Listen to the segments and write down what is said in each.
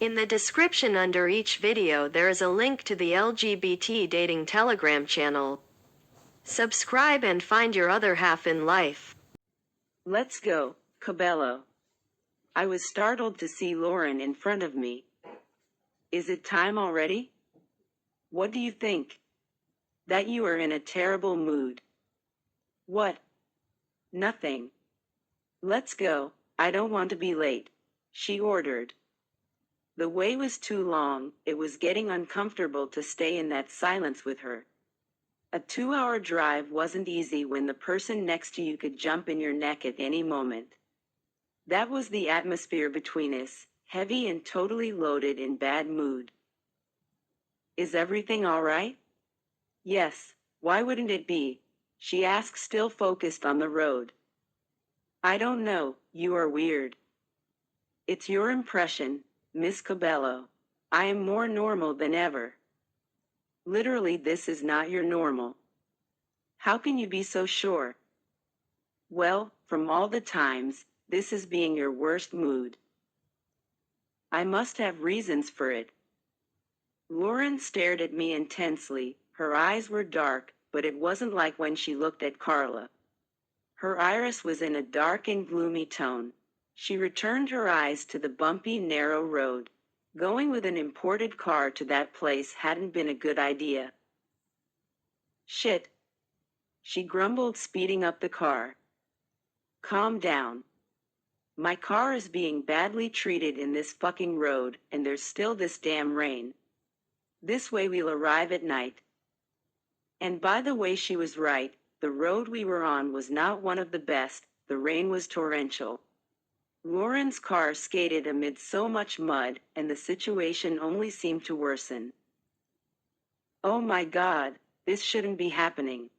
In the description under each video there is a link to the LGBT dating Telegram channel. Subscribe and find your other half in life. Let's go, Cabello. I was startled to see Lauren in front of me. Is it time already? What do you think? That you are in a terrible mood. What? Nothing. Let's go, I don't want to be late, she ordered. The way was too long, it was getting uncomfortable to stay in that silence with her. A 2-hour drive wasn't easy when the person next to you could jump in your neck at any moment. That was the atmosphere between us, heavy and totally loaded in bad mood. Is everything all right? Yes, why wouldn't it be? She asked, still focused on the road. I don't know, you are weird. It's your impression, Miss Cabello. I am more normal than ever. Literally, this is not your normal. How can you be so sure? Well, from all the times, this is being your worst mood. I must have reasons for it. Lauren stared at me intensely. Her eyes were dark, but it wasn't like when she looked at Carla. Her iris was in a dark and gloomy tone. She returned her eyes to the bumpy, narrow road. Going with an imported car to that place hadn't been a good idea. Shit, she grumbled, speeding up the car. Calm down. My car is being badly treated in this fucking road, and there's still this damn rain. This way we'll arrive at night. And by the way, she was right. The road we were on was not one of the best. The rain was torrential. Lauren's car skated amid so much mud, and the situation only seemed to worsen. Oh my God, this shouldn't be happening.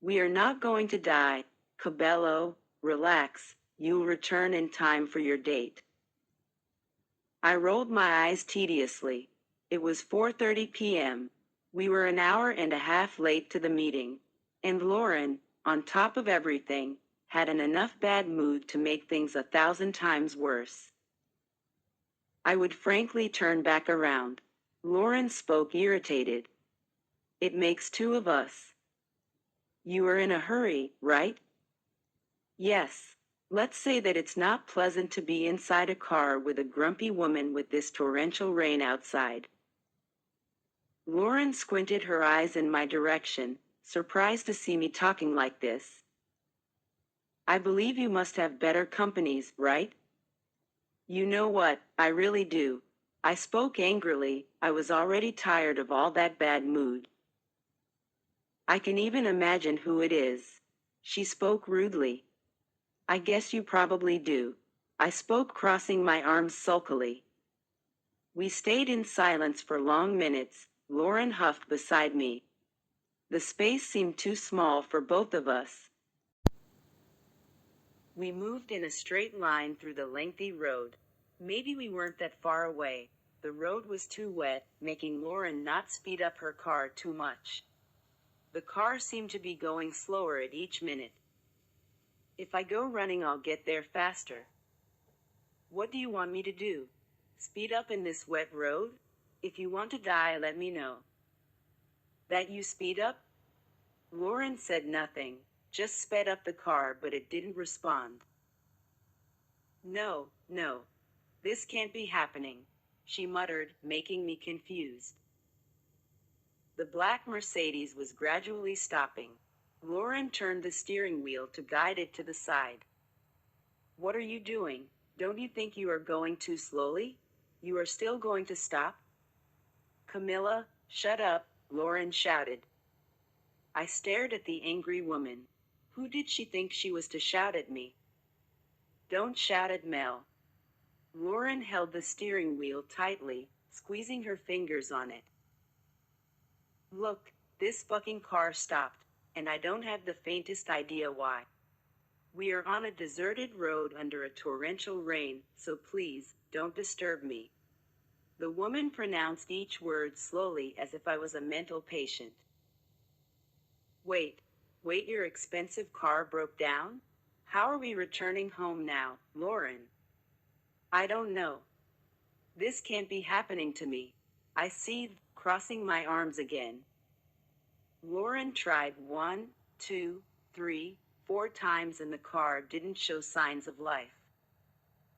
We are not going to die, Cabello, relax, you'll return in time for your date. I rolled my eyes tediously. It was 4:30 p.m. We were an hour and a half late to the meeting, and Lauren, on top of everything, had an enough bad mood to make things 1,000 times worse. I would frankly turn back around. Lauren spoke, irritated. It makes two of us. You are in a hurry, right? Yes. Let's say that it's not pleasant to be inside a car with a grumpy woman with this torrential rain outside. Lauren squinted her eyes in my direction, surprised to see me talking like this. I believe you must have better companies, right? You know what, I really do. I spoke angrily. I was already tired of all that bad mood. I can even imagine who it is. She spoke rudely. I guess you probably do. I spoke, crossing my arms sulkily. We stayed in silence for long minutes. Lauren huffed beside me. The space seemed too small for both of us. We moved in a straight line through the lengthy road. Maybe we weren't that far away. The road was too wet, making Lauren not speed up her car too much. The car seemed to be going slower at each minute. If I go running, I'll get there faster. What do you want me to do? Speed up in this wet road? If you want to die, let me know. That you speed up? Lauren said nothing, just sped up the car, but it didn't respond. No, this can't be happening, she muttered, making me confused. The black Mercedes was gradually stopping. Lauren turned the steering wheel to guide it to the side. What are you doing? Don't you think you are going too slowly? You are still going to stop? Camila, shut up, Lauren shouted. I stared at the angry woman. Who did she think she was to shout at me? Don't shout at Mel. Lauren held the steering wheel tightly, squeezing her fingers on it. Look, this fucking car stopped, and I don't have the faintest idea why. We are on a deserted road under a torrential rain, so please, don't disturb me. The woman pronounced each word slowly as if I was a mental patient. Wait, your expensive car broke down? How are we returning home now, Lauren? I don't know. This can't be happening to me. I seethed, crossing my arms again. Lauren tried 1, 2, 3, 4 times and the car didn't show signs of life.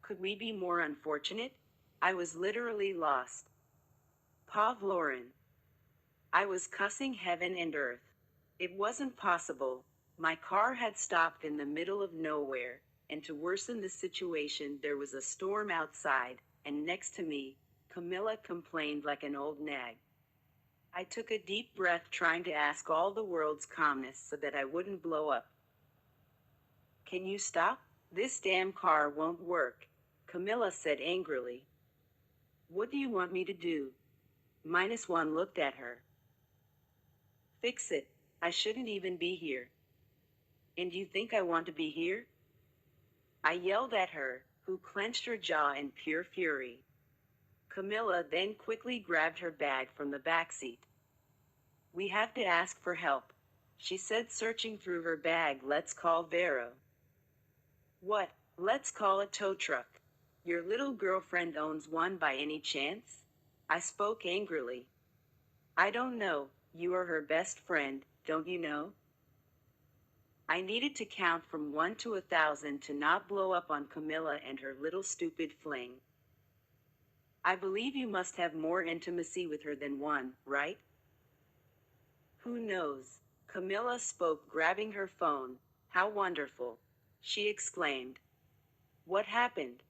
Could we be more unfortunate? I was literally lost. Pav Lauren. I was cussing heaven and earth. It wasn't possible. My car had stopped in the middle of nowhere, and to worsen the situation there was a storm outside, and next to me, Camila complained like an old nag. I took a deep breath trying to ask all the world's calmness so that I wouldn't blow up. Can you stop? This damn car won't work, Camila said angrily. What do you want me to do? -1 looked at her. Fix it. I shouldn't even be here. And you think I want to be here? I yelled at her, who clenched her jaw in pure fury. Camila then quickly grabbed her bag from the backseat. We have to ask for help, she said, searching through her bag. Let's call Vero. What? Let's call a tow truck. Your little girlfriend owns one by any chance? I spoke angrily. I don't know, you are her best friend, don't you know? I needed to count from 1 to 1,000 to not blow up on Camila and her little stupid fling. I believe you must have more intimacy with her than one, right? Who knows? Camila spoke, grabbing her phone. How wonderful, she exclaimed. What happened?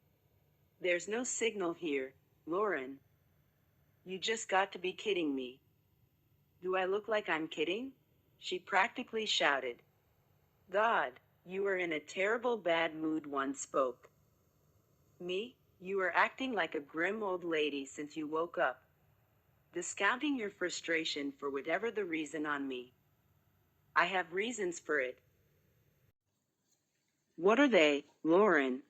There's no signal here, Lauren. You just got to be kidding me. Do I look like I'm kidding? She practically shouted. God, you are in a terrible bad mood, one spoke. Me? You are acting like a grim old lady since you woke up. Discounting your frustration for whatever the reason on me. I have reasons for it. What are they, Lauren?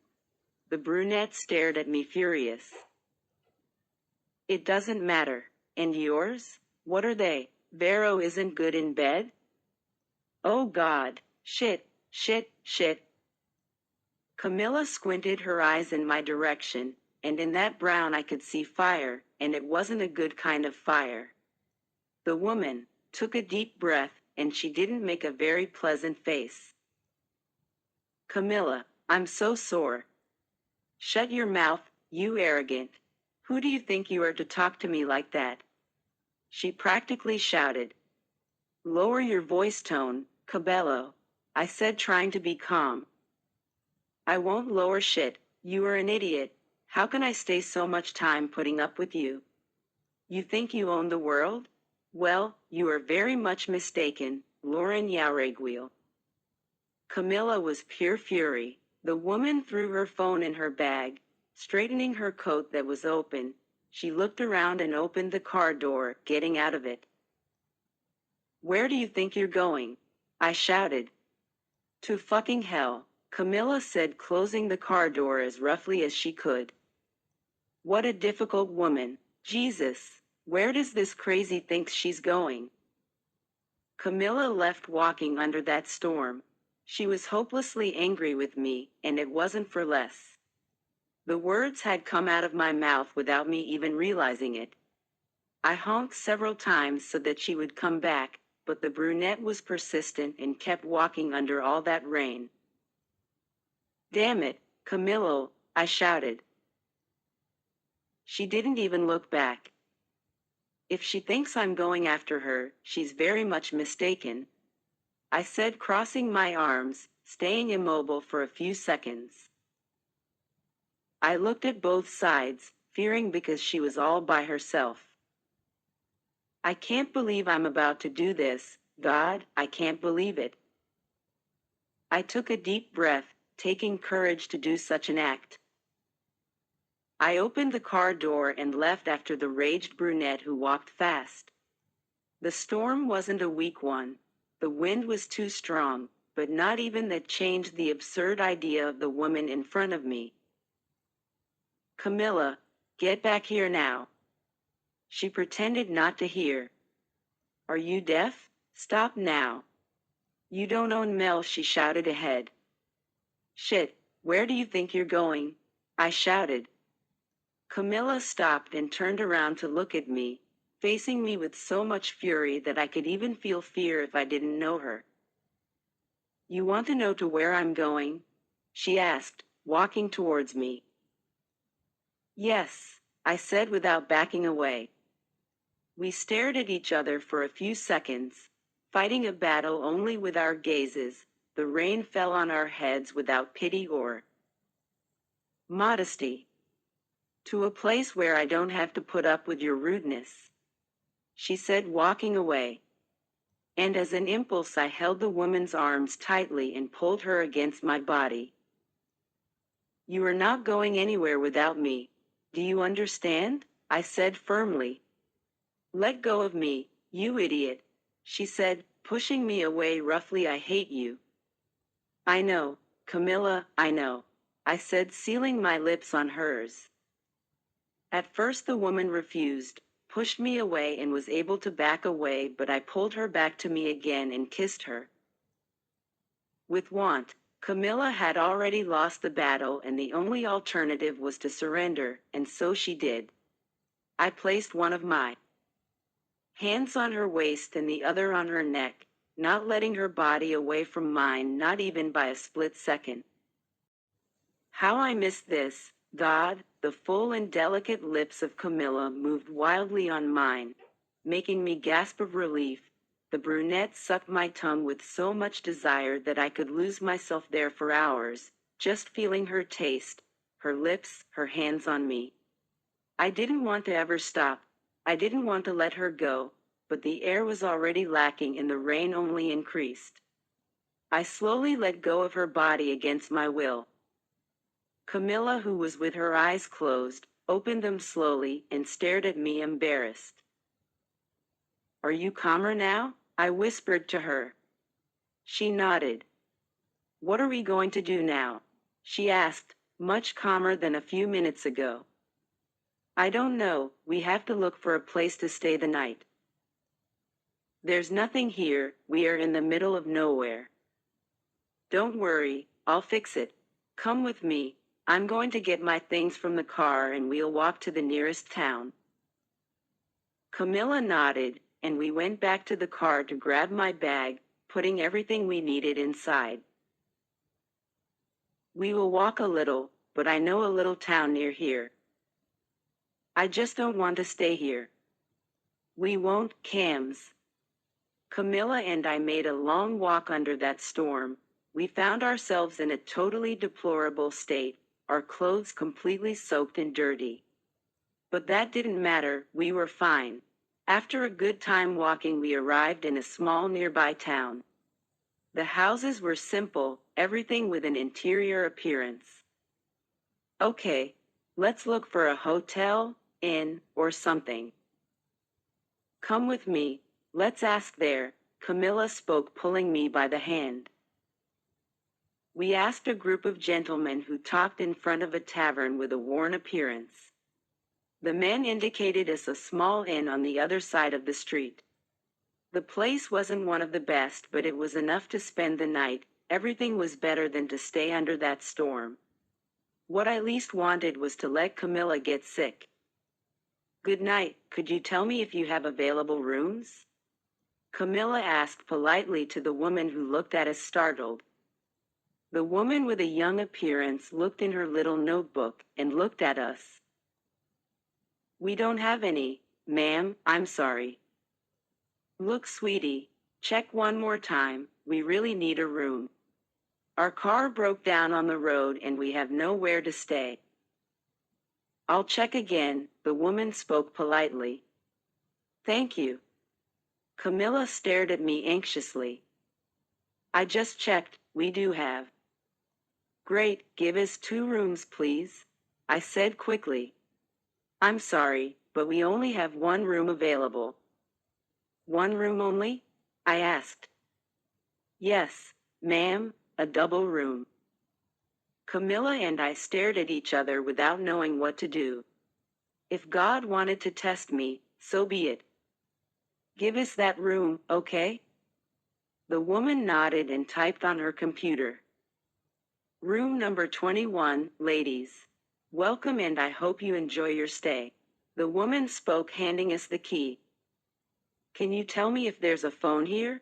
The brunette stared at me furious. It doesn't matter. And yours? What are they? Vero isn't good in bed? Oh God, shit. Camila squinted her eyes in my direction, and in that brown I could see fire, and it wasn't a good kind of fire. The woman took a deep breath, and she didn't make a very pleasant face. Camila, I'm so sore. Shut your mouth, you arrogant. Who do you think you are to talk to me like that? She practically shouted. Lower your voice tone, Cabello, I said, trying to be calm. I won't lower shit, you are an idiot. How can I stay so much time putting up with you? You think you own the world? Well, you are very much mistaken, Lauren Jauregui. Camila was pure fury. The woman threw her phone in her bag, straightening her coat that was open. She looked around and opened the car door, getting out of it. Where do you think you're going? I shouted. To fucking hell, Camila said, closing the car door as roughly as she could. What a difficult woman. Jesus, where does this crazy think she's going? Camila left walking under that storm. She was hopelessly angry with me, and it wasn't for less. The words had come out of my mouth without me even realizing it. I honked several times so that she would come back, but the brunette was persistent and kept walking under all that rain. Damn it, Camilo, I shouted. She didn't even look back. If she thinks I'm going after her, she's very much mistaken, I said, crossing my arms, staying immobile for a few seconds. I looked at both sides, fearing because she was all by herself. I can't believe I'm about to do this, God, I can't believe it. I took a deep breath, taking courage to do such an act. I opened the car door and left after the raged brunette who walked fast. The storm wasn't a weak one. The wind was too strong, but not even that changed the absurd idea of the woman in front of me. Camila, get back here now. She pretended not to hear. Are you deaf? Stop now. You don't own Mel, she shouted ahead. Shit, where do you think you're going? I shouted. Camilla stopped and turned around to look at me, facing me with so much fury that I could even feel fear if I didn't know her. "You want to know to where I'm going?" she asked, walking towards me. "Yes," I said without backing away. We stared at each other for a few seconds, fighting a battle only with our gazes. The rain fell on our heads without pity or modesty. "To a place where I don't have to put up with your rudeness," she said, walking away. And as an impulse, I held the woman's arms tightly and pulled her against my body. "You are not going anywhere without me. Do you understand?" I said firmly. "Let go of me, you idiot," she said, pushing me away roughly. "I hate you." "I know, Camilla, I know," I said, sealing my lips on hers. At first the woman refused, pushed me away, and was able to back away, but I pulled her back to me again and kissed her. With want, Camilla had already lost the battle, and the only alternative was to surrender, and so she did. I placed one of my hands on her waist and the other on her neck, not letting her body away from mine, not even by a split second. How I missed this, God! The full and delicate lips of Camilla moved wildly on mine, making me gasp of relief. The brunette sucked my tongue with so much desire that I could lose myself there for hours, just feeling her taste, her lips, her hands on me. I didn't want to ever stop. I didn't want to let her go, but the air was already lacking and the rain only increased. I slowly let go of her body against my will. Camilla, who was with her eyes closed, opened them slowly and stared at me, embarrassed. "Are you calmer now?" I whispered to her. She nodded. "What are we going to do now?" she asked, much calmer than a few minutes ago. "I don't know. We have to look for a place to stay the night. There's nothing here. We are in the middle of nowhere." "Don't worry, I'll fix it. Come with me. I'm going to get my things from the car and we'll walk to the nearest town." Camilla nodded, and we went back to the car to grab my bag, putting everything we needed inside. "We will walk a little, but I know a little town near here. I just don't want to stay here." "We won't, Cams." Camilla and I made a long walk under that storm. We found ourselves in a totally deplorable state, our clothes completely soaked and dirty. But that didn't matter, we were fine. After a good time walking, we arrived in a small nearby town. The houses were simple, everything with an interior appearance. "Okay, let's look for a hotel, inn, or something." "Come with me, let's ask there," Camilla spoke, pulling me by the hand. We asked a group of gentlemen who talked in front of a tavern with a worn appearance. The men indicated us a small inn on the other side of the street. The place wasn't one of the best, but it was enough to spend the night. Everything was better than to stay under that storm. What I least wanted was to let Camilla get sick. "Good night, could you tell me if you have available rooms?" Camilla asked politely to the woman who looked at us startled. The woman with a young appearance looked in her little notebook and looked at us. "We don't have any, ma'am, I'm sorry." "Look, sweetie, check one more time, we really need a room. Our car broke down on the road and we have nowhere to stay." "I'll check again," the woman spoke politely. "Thank you." Camilla stared at me anxiously. "I just checked, we do have." "Great, give us 2 rooms, please," I said quickly. "I'm sorry, but we only have 1 room available." "1 room only?" I asked. "Yes, ma'am, a double room." Camilla and I stared at each other without knowing what to do. If God wanted to test me, so be it. "Give us that room, okay?" The woman nodded and typed on her computer. "Room number 21, ladies. Welcome and I hope you enjoy your stay. The woman spoke, handing us the key. Can you tell me if there's a phone here?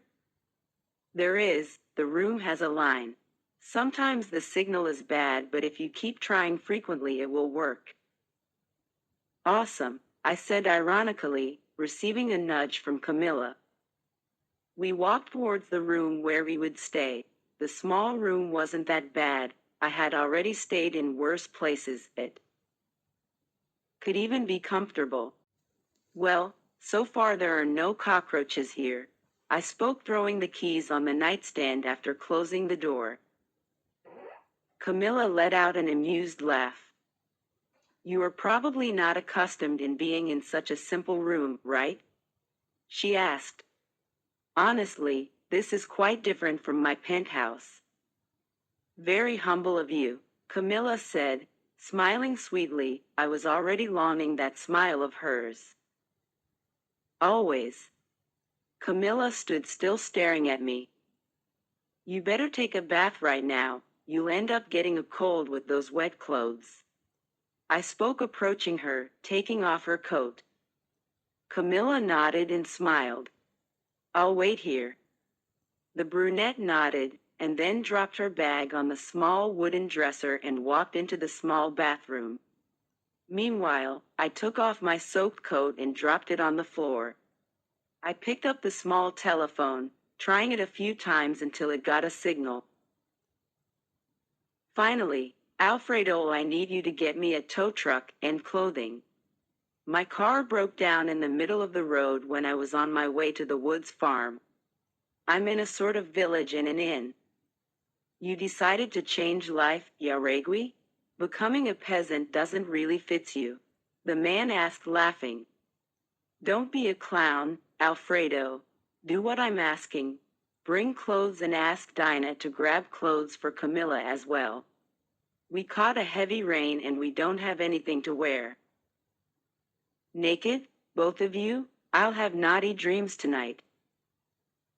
There is. The room has a line. Sometimes the signal is bad, but if you keep trying frequently, it will work. Awesome, I said ironically, receiving a nudge from Camila. We walked towards the room where we would stay. The small room wasn't that bad. I had already stayed in worse places. It could even be comfortable. Well, so far there are no cockroaches here. I spoke, throwing the keys on the nightstand after closing the door. Camila let out an amused laugh. You are probably not accustomed in being in such a simple room, right? She asked. Honestly, this is quite different from my penthouse. Very humble of you, Camila said, smiling sweetly. I was already longing that smile of hers. Always. Camila stood still, staring at me. You better take a bath right now. You'll end up getting a cold with those wet clothes. I spoke, approaching her, taking off her coat. Camila nodded and smiled. I'll wait here. The brunette nodded, and then dropped her bag on the small wooden dresser and walked into the small bathroom. Meanwhile, I took off my soaked coat and dropped it on the floor. I picked up the small telephone, trying it a few times until it got a signal. Finally, Alfredo, I need you to get me a tow truck and clothing. My car broke down in the middle of the road when I was on my way to the Woods farm. I'm in a sort of village in an inn. You decided to change life, Jauregui? Becoming a peasant doesn't really fit you. The man asked, laughing. Don't be a clown, Alfredo. Do what I'm asking. Bring clothes and ask Dinah to grab clothes for Camila as well. We caught a heavy rain and we don't have anything to wear. Naked, both of you? I'll have naughty dreams tonight.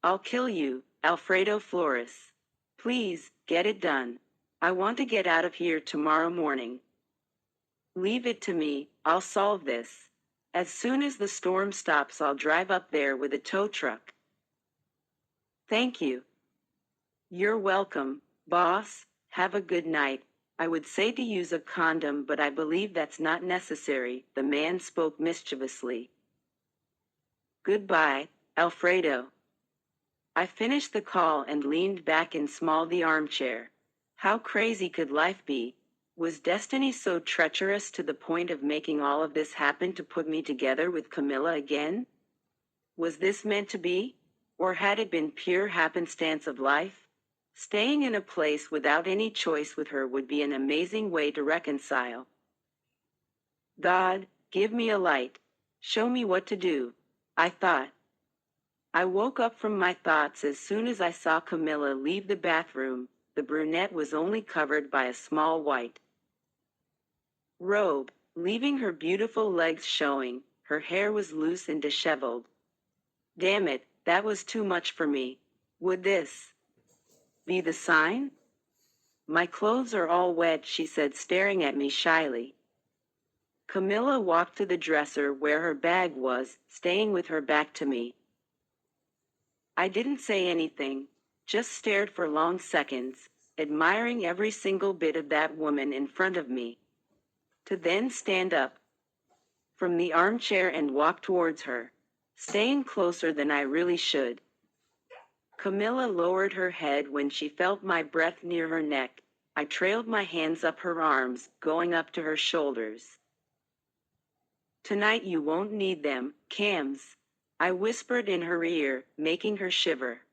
I'll kill you, Alfredo Flores. Please, get it done. I want to get out of here tomorrow morning. Leave it to me, I'll solve this. As soon as the storm stops, I'll drive up there with a tow truck. Thank you. You're welcome, boss. Have a good night. I would say to use a condom, but I believe that's not necessary, the man spoke mischievously. Goodbye, Alfredo. I finished the call and leaned back in the armchair. How crazy could life be? Was destiny so treacherous to the point of making all of this happen to put me together with Camila again? Was this meant to be? Or had it been pure happenstance of life? Staying in a place without any choice with her would be an amazing way to reconcile. God, give me a light. Show me what to do, I thought. I woke up from my thoughts as soon as I saw Camila leave the bathroom. The brunette was only covered by a small white robe, leaving her beautiful legs showing. Her hair was loose and disheveled. Damn it, that was too much for me. Would this be the sign? My clothes are all wet, she said, staring at me shyly. Camila walked to the dresser where her bag was, staying with her back to me. I didn't say anything, just stared for long seconds, admiring every single bit of that woman in front of me. To then stand up from the armchair and walk towards her, staying closer than I really should. Camila lowered her head when she felt my breath near her neck. I trailed my hands up her arms, going up to her shoulders. Tonight you won't need them, Cams, I whispered in her ear, making her shiver.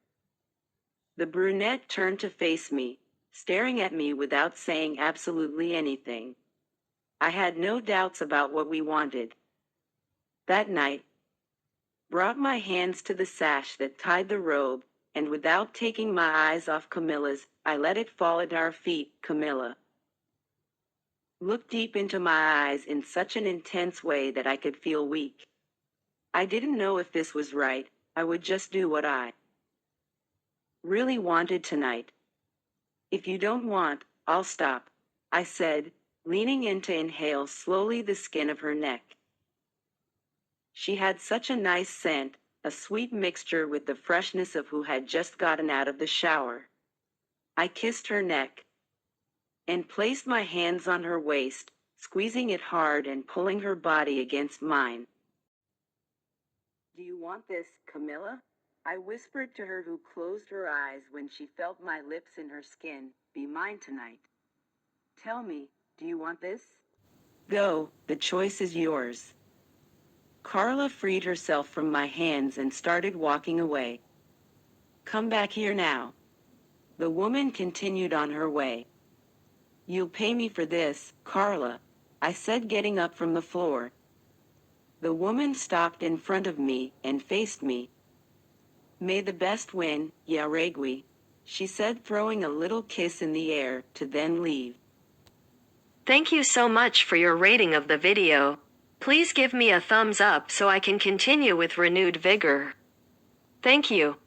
The brunette turned to face me, staring at me without saying absolutely anything. I had no doubts about what we wanted. That night, brought my hands to the sash that tied the robe, and without taking my eyes off Camila's, I let it fall at our feet. Camila looked deep into my eyes in such an intense way that I could feel weak. I didn't know if this was right. I would just do what I really wanted tonight. If you don't want, I'll stop, I said, leaning in to inhale slowly the skin of her neck. She had such a nice scent, a sweet mixture with the freshness of who had just gotten out of the shower. I kissed her neck and placed my hands on her waist, squeezing it hard and pulling her body against mine. "Do you want this, Camilla?" I whispered to her, who closed her eyes when she felt my lips in her skin. "Be mine tonight. Tell me, do you want this?" "Go, the choice is yours." Carla freed herself from my hands and started walking away. "Come back here now." The woman continued on her way. "You'll pay me for this, Carla," I said, getting up from the floor. The woman stopped in front of me and faced me. "May the best win, Jauregui," she said, throwing a little kiss in the air, to then leave. Thank you so much for your rating of the video. Please give me a thumbs up so I can continue with renewed vigor. Thank you.